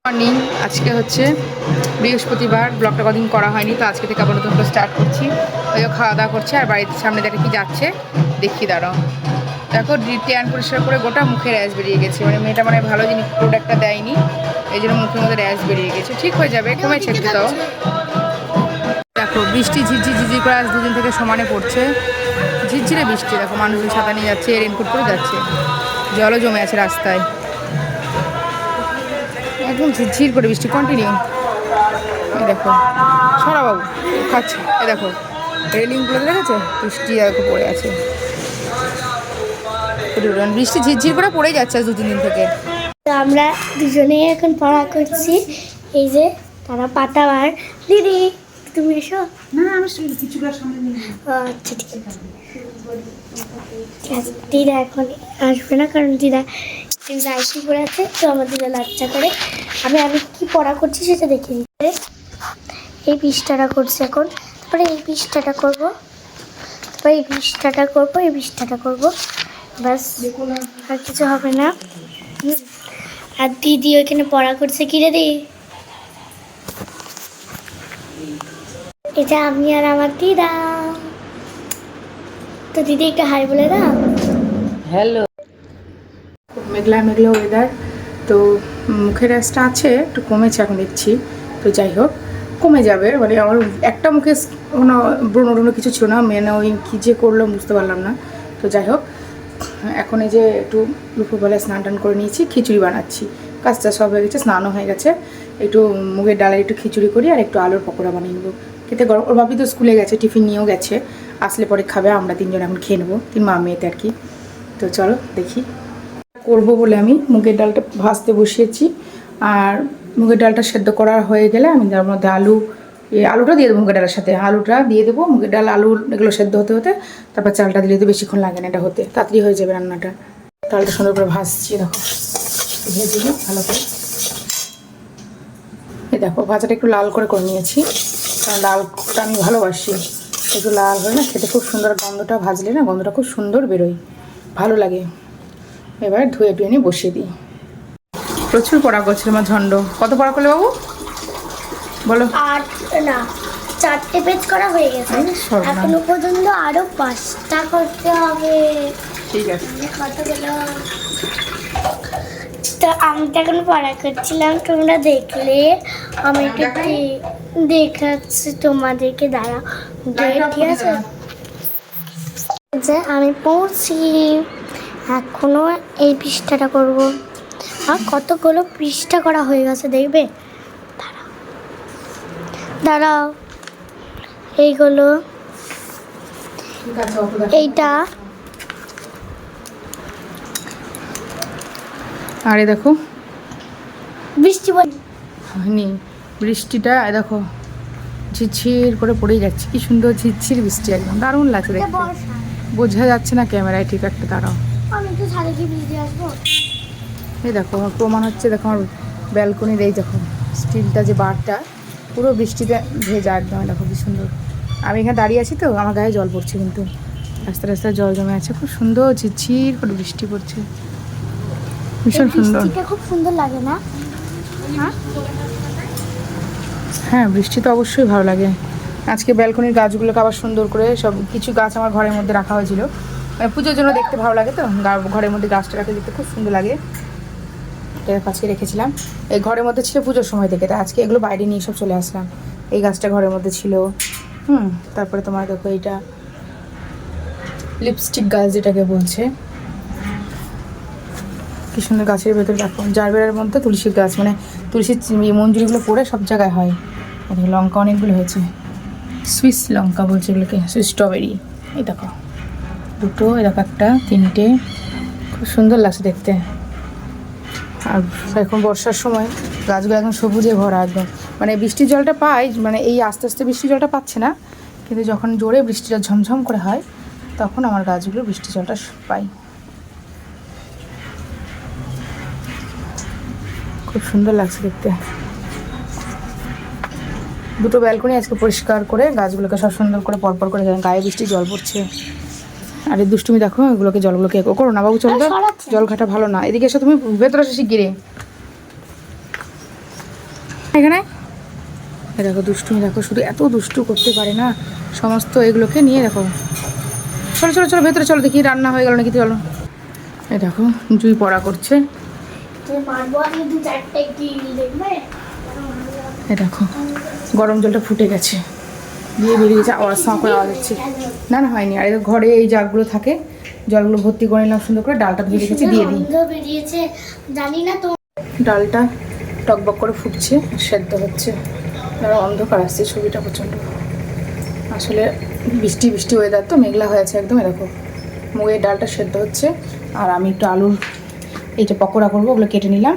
Morning. আজকে হচ্ছে বৃহস্পতিবার, ব্লগটা কদিন করা হয়নি, তো আজকে থেকে আবার নতুন করে স্টার্ট করছি। ওইও খাওয়া দাওয়া করছে আর বাড়ির সামনে দেখে কি যাচ্ছে দেখি, দাঁড়াও। দেখো ট্যান পরিষ্কার করে গোটা মুখে র্যাশ বেরিয়ে গেছে, মানে মেয়েটা মানে ভালো জিনিস প্রোডাক্টটা দেয়নি, এই জন্য মুখের মধ্যে র্যাশ বেরিয়ে গেছে। ঠিক হয়ে যাবে, কমেছে একটু তাও। দেখো বৃষ্টি ঝিরঝির ঝিরঝির করে আজ দুদিন থেকে সমানে পড়ছে, ঝিরঝিরে বৃষ্টি। দেখো মানুষজন ছাতা নিয়ে যাচ্ছে, রেনকোট করে যাচ্ছে, জলও জমে আছে রাস্তায়, একদম ঝিরঝির করে বৃষ্টি কন্টিনিউ। এই দেখো সরাবাবু খাচ্ছে, এ দেখো রেলিংগুলো দেখেছে, বৃষ্টি দেখো পড়ে আছে, বৃষ্টি ঝিরঝির করে পড়ে যাচ্ছে আজ 2-3 দিন থেকে। তো আমরা দুজনেই এখন পড়া করছি। এই যে তারা পাতাবার দিদি, তুমি এসো না। আমি কিছু আচ্ছা ঠিক আছে, দিদা এখন আসবে না, কারণ দিদা আইসি করে আছে, তো আমার দিদা লাচ্চা করে। আমি কি পড়া করছি সেটা দেখিয়ে দিতে। এই পৃষ্ঠাটা করছি এখন, তারপরে এই পৃষ্ঠাটা করবো, তারপরে এই পৃষ্ঠাটা করবো, এই পৃষ্ঠাটা করবো, ব্যাস আর কিছু হবে না। আর দিদি ওইখানে পড়া করছে। কি রে দি? এটা আমি আর আমার দিদা। তো দিদি একটা হাই বলে দাও। হ্যালো। মেঘলা মেঘলা ওয়েদার, তো মুখের র্যাশটা আছে, একটু কমেছে এখন দেখছি। তো যাই হোক, কমে যাবে, মানে আমার একটা মুখে কোনো ব্রণ ট্রণ কিছু ছিল না, মেনে ওই কী যে করলো বুঝতে পারলাম না। তো যাই হোক, এখন এই যে একটু দুপুরবেলায় স্নান টান করে নিয়েছি, খিচুড়ি বানাচ্ছি। কাজটা সব হয়ে গেছে, স্নানও হয়ে গেছে। একটু মুগের ডালের একটু খিচুড়ি করি আর একটু আলুর পকোড়া বানিয়ে নেবো খেতে। গরম, ওর বাপি তো স্কুলে গেছে, টিফিন নিয়েও গেছে, আসলে পরে খাবে। আমরা তিনজন এখন খেয়ে নেবো, 3 মা মেয়েতে আর কি। তো চলো দেখি করব বলে আমি মুগের ডালটা ভাজতে বসিয়েছি। আর মুগের ডালটা সেদ্ধ করা হয়ে গেলে আমি তার মধ্যে আলুটা দিয়ে দেবো, মুগের ডালের সাথে আলুটা দিয়ে দেবো। মুগের ডাল আলু এগুলো সেদ্ধ হতে হতে তারপর চালটা দিলে তো বেশিক্ষণ লাগে না, এটা হতে তাড়াতাড়ি হয়ে যাবে রান্নাটা। ডালটা সুন্দর করে ভাজছি, দেখো ভেজে দিই ভালো করে। এই দেখো ভাজাটা একটু লাল করে নিয়েছি, কারণ লালটা আমি ভালোবাসি। একটু লাল হয়ে না খেতে খুব সুন্দর, গন্ধটা ভাজলে না গন্ধটা খুব সুন্দর বেরোয়, ভালো লাগে। এবার ধুয়ে টুয়ে নিয়ে বসিয়ে দিই। প্রচুর পড়া করছিল আমার ঝন্ড। কত পড়া করলে বাবু বলো? 4টে পেজ করা হয়ে গেছে, এখনো পর্যন্ত আরো 5টা করতে হবে। ঠিক আছে, কতগুলো? তো আমি তো এখন পড়া করছিলাম, তোমরা দেখলে। আমি একটু দেখাচ্ছি তোমাদেরকে, দাঁড়া। ঠিক আছে, যে আমি পড়ছি, এখনো এই পৃষ্ঠাটা করব। আর কতগুলো পৃষ্ঠা করা হয়ে গেছে দেখবে, দাঁড়াও। এইগুলো, এইটা, আরে দেখো বৃষ্টি হয়নি, বৃষ্টিটা দেখো ঝিরঝির করে পড়েই যাচ্ছে, কি সুন্দর ঝিরঝির বৃষ্টি, একদম দারুণ লাগছে দেখতে। বোঝা যাচ্ছে না ক্যামেরায় ঠিক একটা, দাঁড়াও। আমি তো ছাদে গিয়ে ভিজে আসবো। এই দেখো আমার প্রমাণ হচ্ছে, দেখো আমার ব্যালকনির এই দেখো স্টিলটা যে বারটা পুরো বৃষ্টিতে ভেজা একদম, দেখো কি সুন্দর। আমি এখানে দাঁড়িয়ে আছি তো আমার গায়ে জল পড়ছে, কিন্তু রাস্তা রাস্তায় জল জমে আছে, খুব সুন্দর ঝিরঝির করে বৃষ্টি পড়ছে, ভীষণ সুন্দর। খুব সুন্দর লাগে না? হ্যাঁ বৃষ্টি তো অবশ্যই ভালো লাগে। আজকে ব্যালকনির গাছগুলোকে আবার সুন্দর করে সব কিছু গাছ আমার ঘরের মধ্যে রাখা হয়েছিল, মানে পুজোর জন্য দেখতে ভালো লাগে, তো ঘরের মধ্যে গাছটা রাখতে দেখতে খুব সুন্দর লাগে। এটা কাছে রেখেছিলাম, এই ঘরের মধ্যে ছিল পুজোর সময় থেকে, তাই আজকে এগুলো বাইরে নিয়ে সব চলে আসলাম। এই গাছটা ঘরের মধ্যে ছিল। তারপরে তোমার দেখো এইটা লিপস্টিক গাছ যেটাকে বলছে, কি সুন্দর গাছের ভেতরে দেখো জারবেরার মধ্যে তুলসীর গাছ, মানে তুলসীর মঞ্জুরিগুলো পড়ে সব জায়গায় হয়। লঙ্কা অনেকগুলো হয়েছে, সুইস লঙ্কা বলছে এগুলোকে, সুইস স্ট্রবেরি। এই দেখো দুটো, এই দেখো একটা, 3টে, খুব সুন্দর লাগছে দেখতে। আর এখন বর্ষার সময় গাছগুলো এখন সবুজে ভরা একদম, মানে বৃষ্টির জলটা পাই, মানে এই আস্তে আস্তে বৃষ্টির জলটা পাচ্ছে না, কিন্তু যখন জোরে বৃষ্টিটা ঝমঝম করে হয় তখন আমার গাছগুলো বৃষ্টির জলটা পাই। খুব সুন্দর লাগছে দেখতে। দুটো ব্যালকনি আজকে পরিষ্কার করে গাছগুলোকে সব সুন্দর করে পরপর করে, গায়ে বৃষ্টি জল পড়ছে। আর এই দুষ্টুমি দেখো, এগুলোকে জলগুলোকে করো না বাবু, চলো তো, জল ঘাটা ভালো না। এদিকে এসে তুমি ভেতরে এসে শিগগিরি। এখানে দেখো দুষ্টুমি, দেখো শুধু এত দুষ্টু করতে পারে না, সমস্ত এগুলোকে নিয়ে দেখো। চলো চলো চলো ভেতরে চলো, দেখি রান্না হয়ে গেল নাকি। চলো, এই দেখো জুই পড়া করছে। এই দেখো গরম জলটা ফুটে গেছে, দিয়ে বেরিয়েছে, আওয়াজ সাঁ করে আওয়াজ হচ্ছে। না না হয়নি। আর ঘরে এই জাগগুলো থাকে, জলগুলো ভর্তি করে নিলাম সুন্দর করে, ডালটা ধুয়ে রেখেছি, দিয়ে দিই। জানি না তো ডালটা টকবক করে ফুটছে, সেদ্ধ হচ্ছে। অন্ধকার আসছে, ছবিটা প্রচণ্ড, আসলে বৃষ্টি বৃষ্টি ওয়েদার তো, মেঘলা হয়েছে একদম। এরকম মুগের ডালটা সেদ্ধ হচ্ছে, আর আমি একটু আলুর এই যে পকোড়া করবো, ওগুলো কেটে নিলাম।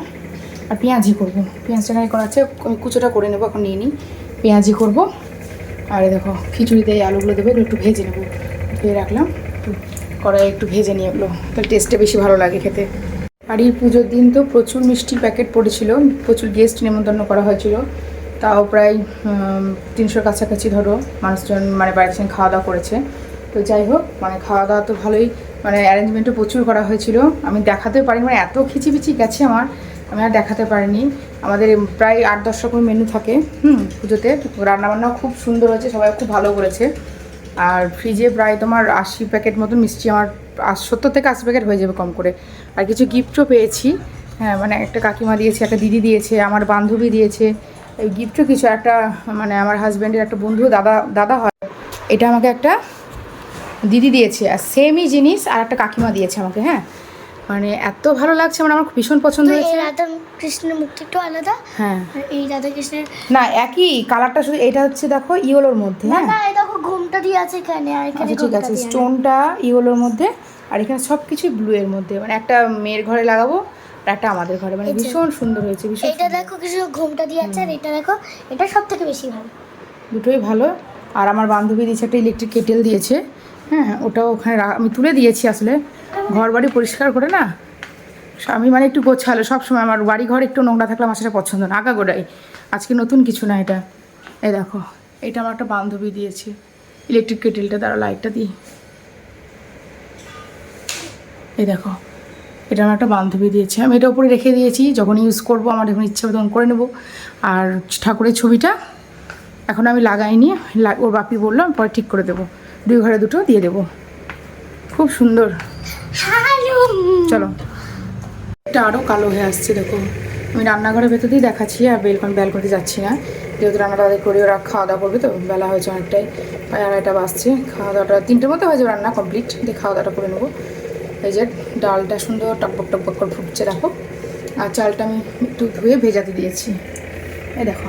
আর পেঁয়াজি করবো, পেঁয়াজটা নাই করা আছে, কুচোটা করে নেবো, এখন নিয়ে নিই। পেঁয়াজি করবো। আর দেখো খিচুড়িতে এই আলুগুলো দেবো, এগুলো একটু ভেজে নেবো, ধুয়ে রাখলাম, একটু কড়াইয়ে একটু ভেজে নিয়ে এগুলো, তাহলে টেস্টটা বেশি ভালো লাগে খেতে। আর এই পুজোর দিন তো প্রচুর মিষ্টির প্যাকেট পড়েছিল, প্রচুর গেস্ট নেমন্তন্ন করা হয়েছিল, তাও প্রায় 300 কাছাকাছি ধরো মানুষজন মানে বাড়ির সঙ্গে খাওয়া দাওয়া করেছে। তো যাই হোক, মানে খাওয়া দাওয়া তো ভালোই, মানে অ্যারেঞ্জমেন্টও প্রচুর করা হয়েছিল। আমি দেখাতে পারিনি, মানে এত খিচিবিচি গেছে আমার, আমি আর দেখাতে পারিনি। আমাদের প্রায় 8-10 রকম মেনু থাকে পুজোতে, রান্নাবান্নাও খুব সুন্দর হয়েছে, সবাই খুব ভালো করেছে। আর ফ্রিজে প্রায় তোমার 80 প্যাকেট মতন মিষ্টি, আমার 70 থেকে 80 প্যাকেট হয়ে যাবে কম করে। আর কিছু গিফটও পেয়েছি, হ্যাঁ, মানে একটা কাকিমা দিয়েছে, একটা দিদি দিয়েছে, আমার বান্ধবী দিয়েছে এই গিফটও কিছু। একটা মানে আমার হাজব্যান্ডের একটা বন্ধু, দাদা হয়, এটা আমাকে একটা দিদি দিয়েছে, আর সেমই জিনিস আর একটা কাকিমা দিয়েছে আমাকে। হ্যাঁ, মানে এত ভালো লাগছে, মানে আমার ভীষণ পছন্দ হয়েছে। রাধা কৃষ্ণের মূর্তি একটু আলাদা, হ্যাঁ, এই রাধা কৃষ্ণের না একই কালারটা, শুধু এটা হচ্ছে দেখো ইয়েলোর মধ্যে। হ্যাঁ, না এই দেখো ঘুমটা দিয়ে আছে এখানে, আর এখানে ঠিক আছে, স্টোনটা ইয়েলোর মধ্যে, আর এখানে সব কিছুই ব্লু এর মধ্যে, মানে একটা মেয়ের ঘরে লাগাবো আর একটা আমাদের ঘরে, মানে ভীষণ সুন্দর হয়েছে, ভীষণ। এটা দেখো কিছু ঘুমটা দিয়ে আছে, আর এটা দেখো, এটা সবথেকে বেশি ভালো, দুটোই ভালো। আর আমার বান্ধবী দিয়েছে একটা ইলেকট্রিক কেটেল দিয়েছে, হ্যাঁ, ওটাও ওখানে আমি তুলে দিয়েছি। আসলে ঘর বাড়ি পরিষ্কার করে না, আমি মানে একটু গোছালো সবসময়, আমার বাড়ি ঘর একটু নোংরা থাকলে আমার সেটা পছন্দ না, আগাগোড়াই। আজকে নতুন কিছু না এটা। এই দেখো, এটা আমার একটা বান্ধবী দিয়েছে ইলেকট্রিক কেটেলটা, দ্বারা লাইটটা দিই। এই দেখো, এটা আমার একটা বান্ধবী দিয়েছে, আমি এটা উপরে রেখে দিয়েছি, যখন ইউজ করবো আমার যখন ইচ্ছা হবে তখন করে নেবো। আর ঠাকুরের ছবিটা এখন আমি লাগাইনি, ওর বাপি বললাম পরে ঠিক করে দেবো, 2 ঘরে 2টো দিয়ে দেবো, খুব সুন্দর। চলো, এটা আরও কালো হয়ে আসছে দেখো। আমি রান্নাঘরের ভেতর দিয়ে দেখাচ্ছি, আর ব্যালকনিতে যাচ্ছি না, যেহেতু রান্না তাদের করে ওরা খাওয়া দাওয়া করবে, তো বেলা হয়েছে অনেকটাই, প্রায় 2:30 বাজছে। খাওয়া দাওয়াটা 3টের মধ্যে হয়ে যাবে, রান্না কমপ্লিট, দিয়ে খাওয়া দাওয়াটা করে নেবো। এই যে ডালটা সুন্দর টকবক টকবক করে ফুটছে দেখো, আর চালটা আমি একটু ধুয়ে ভেজাতে দিয়েছি। এই দেখো,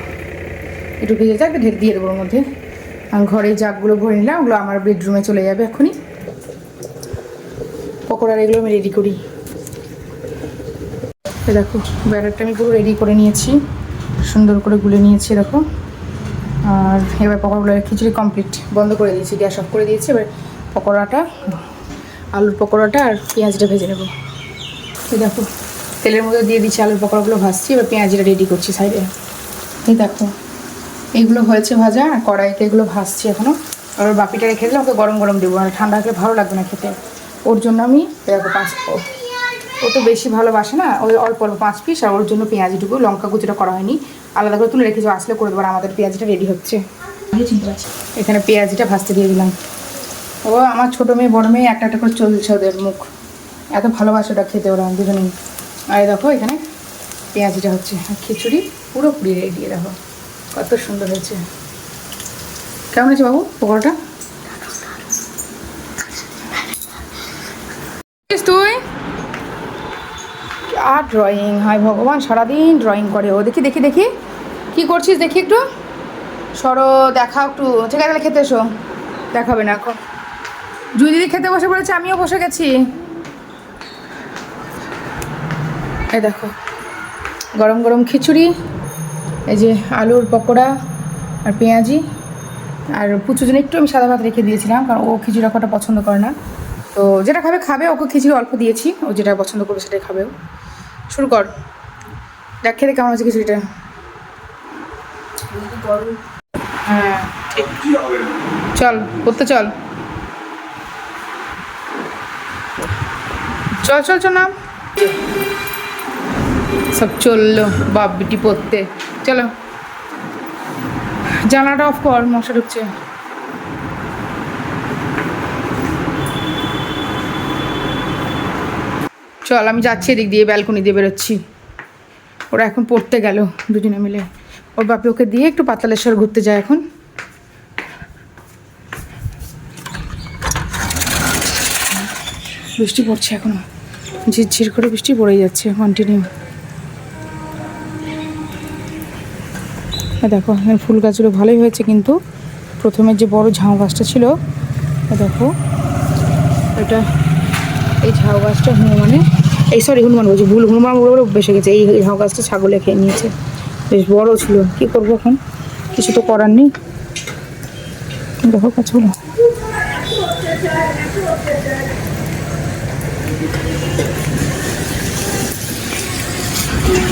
একটু ভেজে যাক, ঢেকে দিয়ে দেবো ওর মধ্যে। আর ঘরে জাগগুলো ভরে নিলাম, ওগুলো আমার বেডরুমে চলে যাবে এখনই। পকোড়ার এগুলো আমি রেডি করি। দেখো ব্যাটারটা আমি পুরো রেডি করে নিয়েছি, সুন্দর করে গুলে নিয়েছি দেখো। আর এবার পকোড়াগুলো, খিচুড়ি কমপ্লিট, বন্ধ করে দিয়েছি, গ্যাস অফ করে দিয়েছি। এবার পকোড়াটা, আলুর পকোড়াটা আর পেঁয়াজটা ভেজে নেবো। এই দেখো তেলের মধ্যে দিয়ে দিচ্ছি, আলুর পকোড়াগুলো ভাজছি, এবার পেঁয়াজটা রেডি করছি সাইডে। এই দেখো এইগুলো হয়েছে ভাজা, আর কড়াইতে এগুলো ভাজছি এখনও। আর বাপিটা রেখে দিলে ওকে গরম গরম দেবো, আর ঠান্ডা হলে ভালো লাগবে না খেতে। ওর জন্য আমি দেখো ও তো বেশি ভালোবাসে না, ওই অল্প অল্প 5 পিস, আর ওর জন্য পেঁয়াজিটুকু, লঙ্কা কুচিটা করা হয়নি, আলাদা করে তুলে রেখেছি, আসলে করে দেবো। আর আমাদের পেঁয়াজিটা রেডি হচ্ছে, চিনতে পারছি। এখানে পেঁয়াজিটা ভাজতে দিয়ে দিলাম। ও আমার ছোটো মেয়ে বড় মেয়ে একটা একটা করে চলছে ওদের মুখ, এত ভালোবাসে ওটা খেতে ওরা দুজনেই। আর দেখো এখানে পেঁয়াজিটা হচ্ছে, আর খিচুড়ি পুরোপুরি রেডি। দেখো কত সুন্দর হয়েছে, কেমন হয়েছে বাবু পকোড়াটা? তুই আর ড্রয়িং হয় ভগবান, সারাদিন ড্রয়িং করে ও। দেখি দেখি দেখি কী করছিস, দেখি একটু সরো, দেখাও একটু। ঠিক আছে, খেতে এসো। দেখাবে না এখন, জুই দিদি খেতে বসে পড়েছে, আমিও বসে গেছি। এই দেখো গরম গরম খিচুড়ি, এই যে আলুর পকোড়া আর পেঁয়াজি। আর পুচুর জন্য একটু আমি সাদা ভাত রেখে দিয়েছিলাম, কারণ ও খিচুড়ি রাখাটা পছন্দ করে না, তো যেটা খাবে খাবে, ওকে খিচুড়ি অল্প দিয়েছি, ও যেটা পছন্দ করবে সেটাই খাবে। শুরু কর, দেখ খেতে কেমন আছে খিচুড়িটা। হ্যাঁ ঠিক, চল করতে চল, চল চল চল নাম, সব চললো বাপ বিটি পড়তে, চলো। জানালাটা অফ কর, মশা ঢুকছে। চল আমি যাচ্ছি এদিক দিয়ে, ব্যালকনি দিয়ে বেরোচ্ছি। ওরা এখন পড়তে গেল দুজনে মিলে। ওর বাপি ওকে দিয়ে একটু পাতালেশ্বর ঘুরতে যায় এখন। বৃষ্টি পড়ছে এখনো, ঝিরঝির করে বৃষ্টি পড়েই যাচ্ছে কন্টিনিউ। দেখো এখানে ফুল গাছগুলো ভালোই হয়েছে, কিন্তু প্রথমে যে বড় ঝাউ গাছটা ছিল, দেখো এটা, এই ঝাউ গাছটা হনুমান বলছি, ভুল, হনুমান বলে বেসে গেছে। এই ঝাউ গাছটা ছাগলে খেয়ে নিয়েছে, বেশ বড় ছিল। কি করবো এখন, কিছু তো করার নেই। দেখো গাছগুলো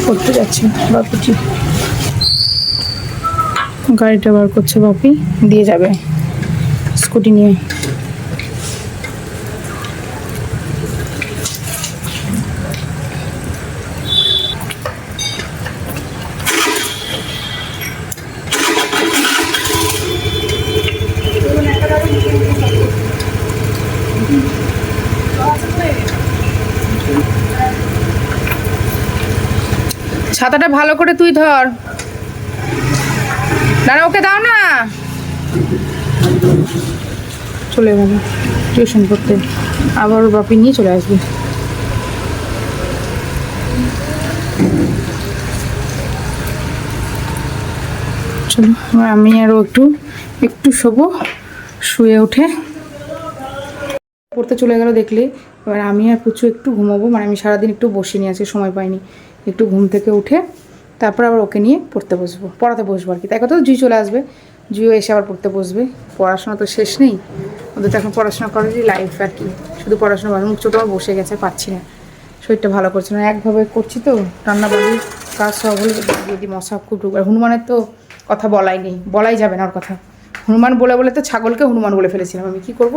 করতে যাচ্ছে বাপুজি, গাড়িটা বার করছে বাপি, দিয়ে যাবে স্কুটি নিয়ে। ছাতাটা ভালো করে তুই ধর, দাঁড়া, ওকে দাও না। চলে যাবে টিউশন করতে, আবার ওর বাপি নিয়ে চলে আসবে। চলো আমি আরও একটু শোবো, শুয়ে উঠে পড়তে চলে গেল দেখলে। এবার আমি আর পুচু একটু ঘুমাবো, মানে আমি সারাদিন একটু বসিনি, আজকে সময় পাইনি। একটু ঘুম থেকে উঠে তারপর আবার ওকে নিয়ে পড়াতে বসবো আর কি। তাই কথা তো জুই চলে আসবে, জুইও এসে আবার পড়তে বসবে। পড়াশোনা তো শেষ নেই ওদের, তো এখন পড়াশোনা করারই লাইফ আর কি। শুধু পড়াশোনা, মুখ চোট আমার বসে গেছে, পাচ্ছি না, শরীরটা ভালো করছে না। একভাবে করছি তো, রান্না বাড়ি কাজ সব হলে যদি মশা খুব ঢুকবে। হনুমানের তো কথা বলাই যাবে না ওর কথা। হনুমান বলে তো ছাগলকে হনুমান বলে ফেলেছিলাম আমি, কি করব,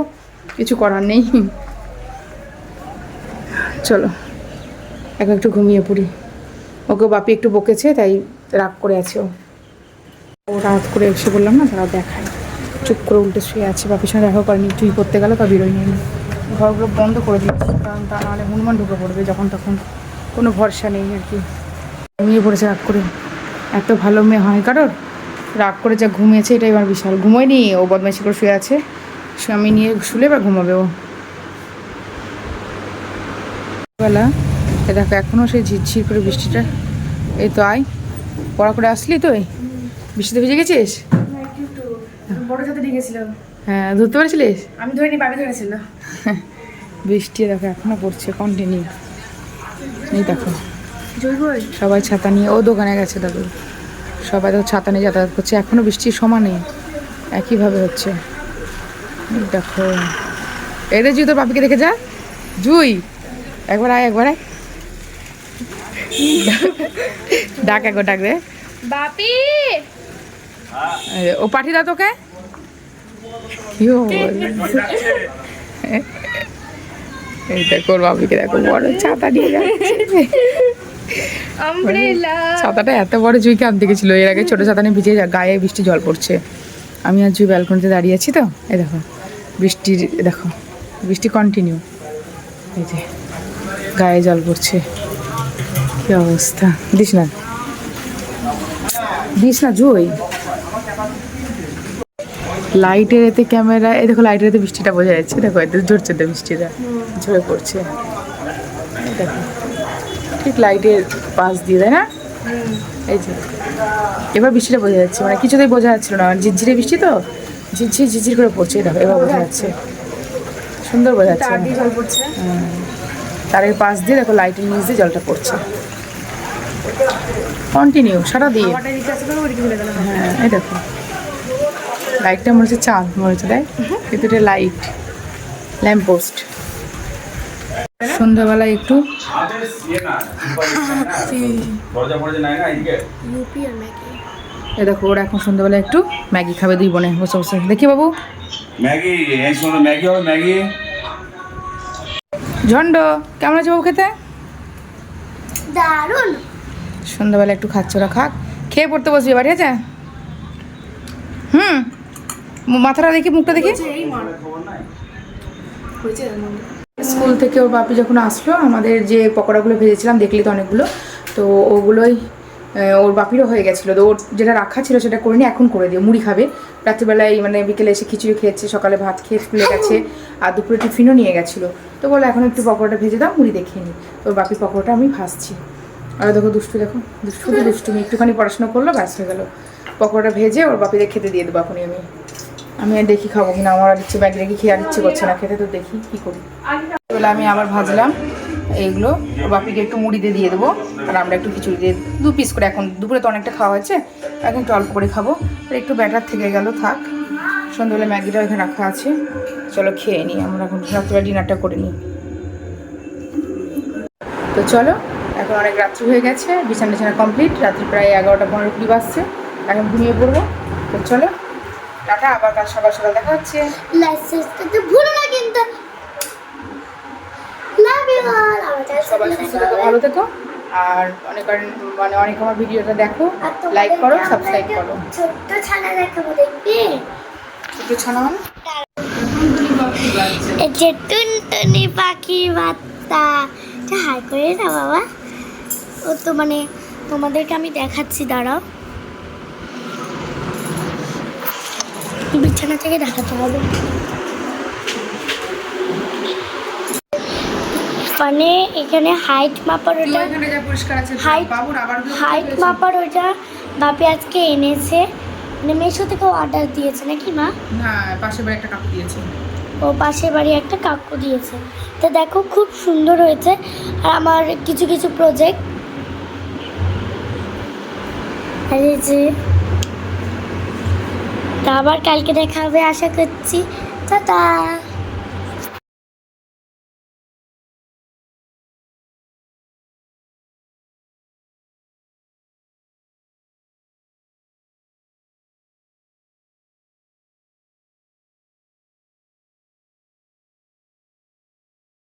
কিছু করার নেই। চলো এখন একটু ঘুমিয়ে পড়ি। ওকে বাপি একটু বকেছে, তাই রাগ করে আছে ও রাত করে এসে বললাম না, তারা দেখায়, চুপ করে উল্টে শুয়ে আছে। বাপির সঙ্গে দেখা করেনি, চুই করতে গেল, তা বেরোয় নিয়ে ঘরগুলো বন্ধ করে দিচ্ছি, কারণ তা নাহলে হনুমান ঢুকে পড়বে যখন তখন, কোনো ভরসা নেই আর কি। ঘুমিয়ে পড়েছে রাগ করে, এত ভালো মেয়ে হয় কারোর, রাগ করে যা ঘুমিয়েছে এটাই আমার বিশাল। ঘুমোয়নি, ও বদমাইশি করে শুয়ে আছে, আমি নিয়ে শুলে বা ঘুমাবে ও। বেলা দেখো এখনও সেই ঝিরঝির করে বৃষ্টিটা। এই তো আয়, পড়া করে আসলি তো, বৃষ্টিতে ভিজে গেছিস? বড় সাথে ডেকেছিলাম। হ্যাঁ, ধরতে পারছিলিস? আমি ধরিনি, বাবি ধরেছিল। বৃষ্টি দেখো এখনো পড়ছে কন্টিনিউ। এই দেখো সবাই ছাতা নিয়ে ও দোকানে গেছে, দাদু সবাই দেখো ছাতা নিয়ে যাতায়াত করছে, এখনো বৃষ্টির সমানে একইভাবে হচ্ছে। দেখো এই রে, জুই তোর বাপিকে দেখে যা, জুই একবার আয়, ডাক একবার, ডাক রে বাপি। ও পাঠিয়ে দাও তোকে। এই দেখো ওর বাপিকে দেখো, বড় ছাতা নিয়ে যাচ্ছে। ছাতাটা এত বড় জুইকে আনতে গেছিল, এর আগে ছোট ছাতা নিয়ে ভিজে গায়ে বৃষ্টি জল পড়ছে। আমি আর জুই ব্যালকনিতে দাঁড়িয়ে আছি তো, এই দেখো বৃষ্টি কন্টিনিউ, এই যে গায়ে জল পড়ছে, কি অবস্থা। দিস না জুই, লাইটের এতে ক্যামেরা, এই দেখো লাইটের এতে বৃষ্টিটা বোঝা যাচ্ছে, দেখো এতে ঝরছে তো, বৃষ্টিটা ঝরে পড়ছে, দেখো ঠিক লাইটের পাশ দিয়ে, তাই না? এই যে এবার বৃষ্টিটা বোঝা যাচ্ছে, মানে কিছুতেই বোঝা যাচ্ছিল না, ঝিরঝিরে বৃষ্টি তো, ঝিরঝির করে পড়ছে, দেখো এবার বোঝা যাচ্ছে, সুন্দর বোঝা যাচ্ছে। তারের পাশ দিয়ে দেখো লাইটের নিচ দিয়ে জলটা পড়ছে কন্টিনিউ সারাদিন। হ্যাঁ এই দেখো লাইটটা মনে হচ্ছে চাঁদ, মনে হচ্ছে তাই, কিন্তু এটা ল্যাম্প পোস্ট। সন্ধ্যাবেলায় একটু এ দেখো ওরা এখন সন্ধ্যাবেলায় একটু ম্যাগি খাবে, দুই বোনে বসে বসে। দেখি বাবু ম্যাগি ঝন্ড কেমন আছে বাবু খেতে? দারুণ। সন্ধ্যাবেলা একটু খাচ্ছে, ওরা খাক, খেয়ে পড়তে বসবি এবার, ঠিক আছে? হুম, মাথাটা দেখি, মুখটা দেখি। স্কুল থেকে ওর বাপি যখন আসলো, আমাদের যে পকোড়াগুলো ভেজেছিলাম দেখলি তো অনেকগুলো, তো ওগুলোই ওর বাপিরও হয়ে গেছিলো। তো ওর যেটা রাখা ছিল সেটা করে নিয়ে এখন করে দিও, মুড়ি খাবে রাত্রিবেলায়, মানে বিকেলে এসে খিচুড়ি খেয়েছে, সকালে ভাত খেয়ে স্কুলে গেছে, আর দুপুরে টিফিনও নিয়ে গেছিলো। তো বলো এখন একটু পকোড়াটা ভেজে দাও, মুড়ি দেখিয়ে নিই। ওর বাপির পকোড়াটা আমি ভাজছি। আর দেখো দুষ্টু, দেখো শুধু দুষ্টুমি, একটুখানি পড়াশোনা করলো ব্যাস হয়ে গেলো। পকোড়াটা ভেজে ওর বাপিদের খেতে দিয়ে দেবো এখনই আমি আর দেখি খাবো কিনা, আমার আর ইচ্ছে ব্যাগ রেখে খেয়ে আর ইচ্ছে করছে না খেতে, তো দেখি কী করি। এবার আমি আবার ভাজলাম এইগুলো, ওর বাপিকে একটু মুড়ি দিয়ে দেবো, আর আমরা একটু খিচুড়ি দিয়ে 2 পিস করে, এখন দুপুরে তো অনেকটা খাওয়া হয়েছে, এখন একটু অল্প করে খাবো। আর একটু ব্যাটার থেকে গেল, থাক, সন্ধ্যাবেলা ম্যাগিটা এখানে রাখা আছে, চলো খেয়ে নিই। আমরা এখন রাত্রিবেলা ডিনারটা করে নিই। তো চলো, এখন অনেক রাত্রি হয়ে গেছে, বিছানা কমপ্লিট, রাত্রি প্রায় 11:15 বাজছে, এখন ঘুমিয়ে পড়বো। তো চলো টাটা, আবার কাল সকাল সকাল দেখা হচ্ছে। লাইক সাবস্ক্রাইব করতে ভুলো না কিন্তু। Love you all. সবাই সুস্থ থেকো, ভালো থেকো, আর অনেক আমার ভিডিওটা দেখো, লাইক করো, সাবস্ক্রাইব করো। ছোট্ট ছানা দেখাবো, দেখবে? ছোট্ট ছানা মানে এই যে টুনটুনি পাখির বাচ্চা, এটা হাই করে না বাবা। ও তো মানে তোমাদেরকে আমি দেখাচ্ছি, দাঁড়াও, বিছানা থেকে দেখাতে হবে। মানে এখানে হাইট মাপার ওটা, হাইট মাপার ওটা বাপি আজকে এনেছে, মানে মেশো থেকে অর্ডার দিয়েছে নাকি মা? না, পাশের বাড়ি একটা কাকু দিয়েছে। ও পাশের বাড়ি একটা কাকু দিয়েছে। তো দেখো খুব সুন্দর হয়েছে। আর আমার কিছু কিছু প্রজেক্ট, আর এই যে, তা আবার কালকে দেখা হবে আশা করছি। টাটা।